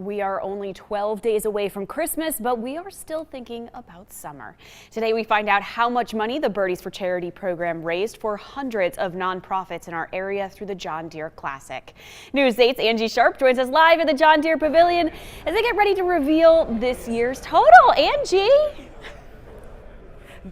We are only 12 days away from Christmas, but we are still thinking about summer. Today we find out how much money the Birdies for Charity program raised for hundreds of nonprofits in our area through the John Deere Classic. News 8's Angie Sharp joins us live at the John Deere Pavilion as they get ready to reveal this year's total. Angie!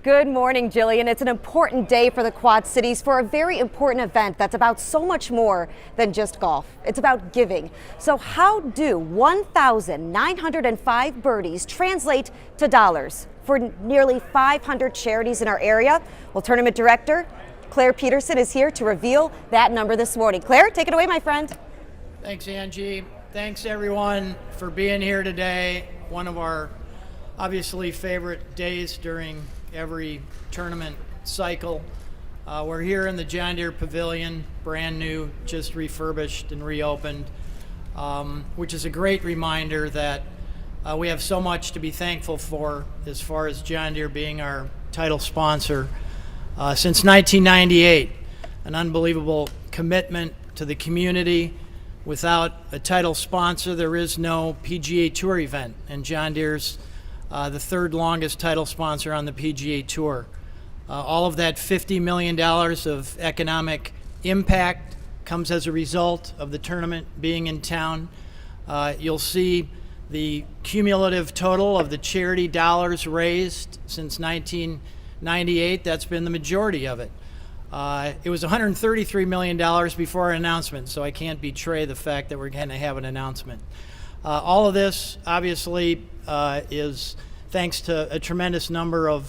Good morning, Jillian. It's an important day for the Quad Cities for a very important event that's about so much more than just golf. It's about giving. So how do 1,905 birdies translate to dollars for nearly 500 charities in our area? Well, tournament director Claire Peterson is here to reveal that number this morning. Claire, take it away, my friend. Thanks, Angie. Thanks, everyone, for being here today. One of our obviously favorite days during every tournament cycle. We're here in the John Deere Pavilion, brand new, just refurbished and reopened, which is a great reminder that we have so much to be thankful for as far as John Deere being our title sponsor. Since 1998, an unbelievable commitment to the community. Without a title sponsor, there is no PGA Tour event, and John Deere's the third longest title sponsor on the PGA Tour. All of that $50 million of economic impact comes as a result of the tournament being in town. You'll see the cumulative total of the charity dollars raised since 1998. That's been the majority of it. It was $133 million before our announcement, so I can't betray the fact that we're going to have an announcement. All of this, obviously, is thanks to a tremendous number of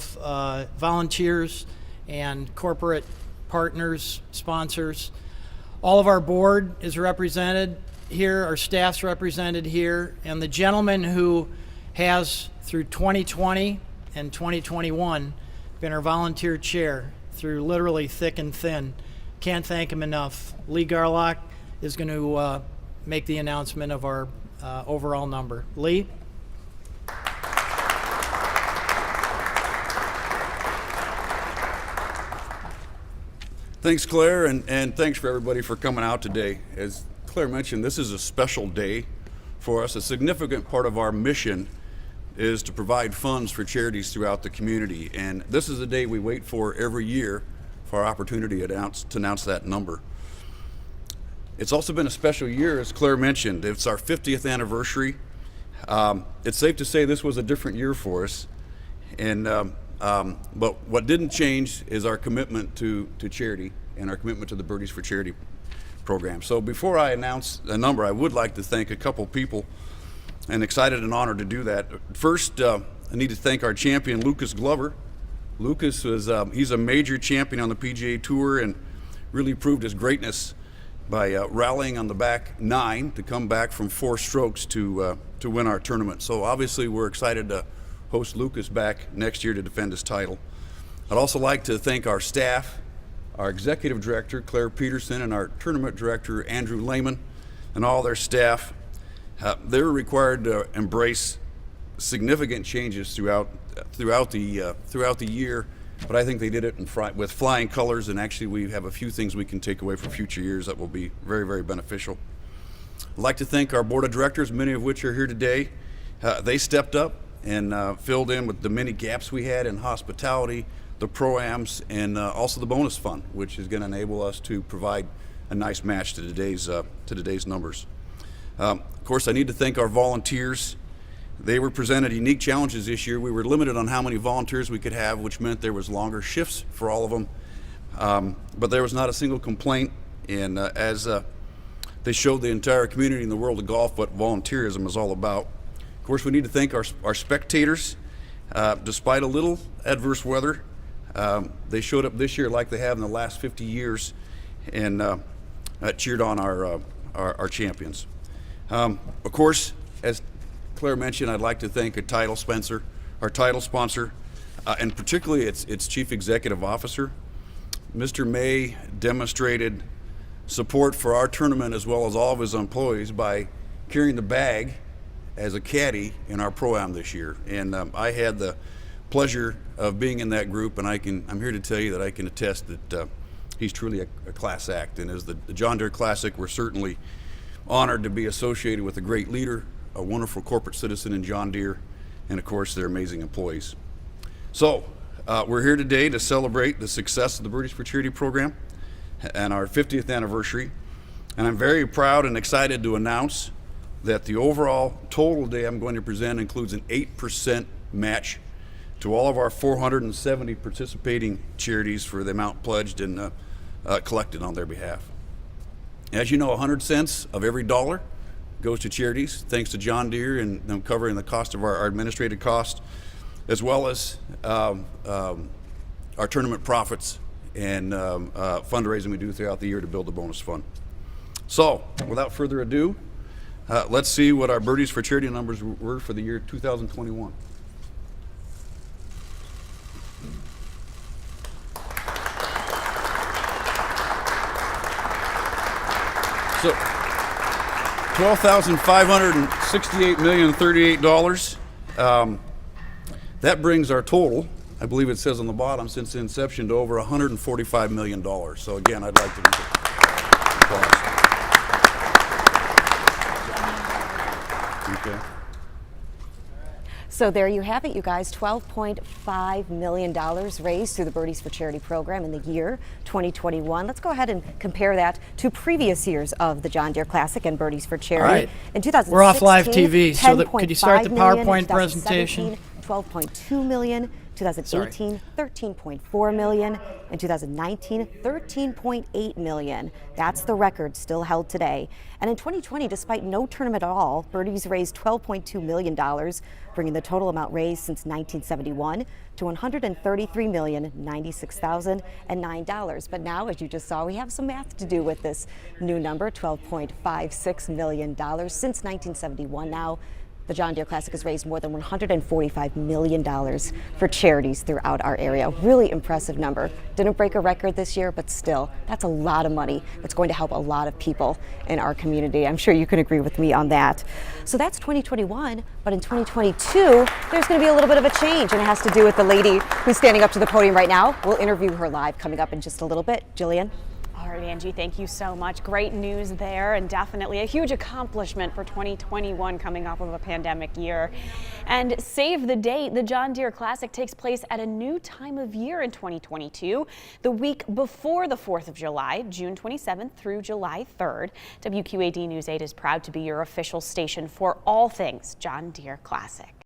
volunteers and corporate partners, sponsors. All of our board is represented here, our staff's represented here, and the gentleman who has, through 2020 and 2021, been our volunteer chair through literally thick and thin. Can't thank him enough. Lee Garlock is going to make the announcement of our overall number. Lee? Thanks, Claire, and thanks for everybody for coming out today. As Claire mentioned, this is a special day for us. A significant part of our mission is to provide funds for charities throughout the community, and this is a day we wait for every year for our opportunity to announce that number. It's also been a special year, as Claire mentioned. It's our 50th anniversary. It's safe to say this was a different year for us, and but what didn't change is our commitment to charity and our commitment to the Birdies for Charity program. So before I announce the number, I would like to thank a couple people, and excited and honored to do that. First, I need to thank our champion, Lucas Glover. Lucas was he's a major champion on the PGA Tour and really proved his greatness by rallying on the back nine to come back from 4 strokes to win our tournament. So obviously we're excited to host Lucas back next year to defend his title. I'd also like to thank our staff, our executive director, Claire Peterson, and our tournament director, Andrew Lehman, and all their staff. They were required to embrace significant changes throughout the year, but I think they did it with flying colors, and actually we have a few things we can take away for future years that will be very, very beneficial. I'd like to thank our board of directors, many of which are here today. They stepped up and filled in with the many gaps we had in hospitality, the pro-ams, and also the bonus fund, which is going to enable us to provide a nice match to today's numbers. Of course, I need to thank our volunteers. They were presented unique challenges this year. We were limited on how many volunteers we could have, which meant there was longer shifts for all of them. But there was not a single complaint, and as they showed the entire community in the world of golf what volunteerism is all about. Of course, we need to thank our spectators. Despite a little adverse weather, they showed up this year like they have in the last 50 years and cheered on our champions. Of course, as Claire mentioned, I'd like to thank our title sponsor, and particularly its chief executive officer. Mr. May demonstrated support for our tournament as well as all of his employees by carrying the bag as a caddy in our Pro-Am this year. And I had the pleasure of being in that group, and I'm here to tell you that I can attest that he's truly a class act. And as the John Deere Classic, we're certainly honored to be associated with a great leader, a wonderful corporate citizen in John Deere, and of course their amazing employees. So we're here today to celebrate the success of the Birdies for Charity program and our 50th anniversary. And I'm very proud and excited to announce that the overall total day I'm going to present includes an 8% match to all of our 470 participating charities for the amount pledged and collected on their behalf. As you know, 100 cents of every dollar goes to charities, thanks to John Deere and them covering the cost of our administrative cost, as well as our tournament profits and fundraising we do throughout the year to build the bonus fund. So, without further ado, let's see what our Birdies for Charity numbers were for the year 2021. So, $12,568,038,038. That brings our total, I believe it says on the bottom, since the inception to over $145 million. So again, I'd like to applause. Okay. So there you have it, you guys, $12.5 million raised through the Birdies for Charity program in the year 2021. Let's go ahead and compare that to previous years of the John Deere Classic and Birdies for Charity. All right. In 2016, We're off live TV, so could you start the 10.5 million, PowerPoint presentation? 12.2 million, 2018, 13.4 million, in 2019, 13.8 million. That's the record still held today. And in 2020, despite no tournament at all, Birdies raised $12.2 million, bringing the total amount raised since 1971 to $133,096,009. But now, as you just saw, we have some math to do with this new number, $12.56 million. Since 1971 now, the John Deere Classic has raised more than $145 million for charities throughout our area. Really impressive number. Didn't break a record this year, but still, that's a lot of money. That's going to help a lot of people in our community. I'm sure you can agree with me on that. So that's 2021, but in 2022, there's going to be a little bit of a change, and it has to do with the lady who's standing up to the podium right now. We'll interview her live coming up in just a little bit. Jillian? All right, Angie, thank you so much. Great news there, and definitely a huge accomplishment for 2021 coming off of a pandemic year. And save the date, the John Deere Classic takes place at a new time of year in 2022, the week before the 4th of July, June 27th through July 3rd. WQAD News 8 is proud to be your official station for all things John Deere Classic.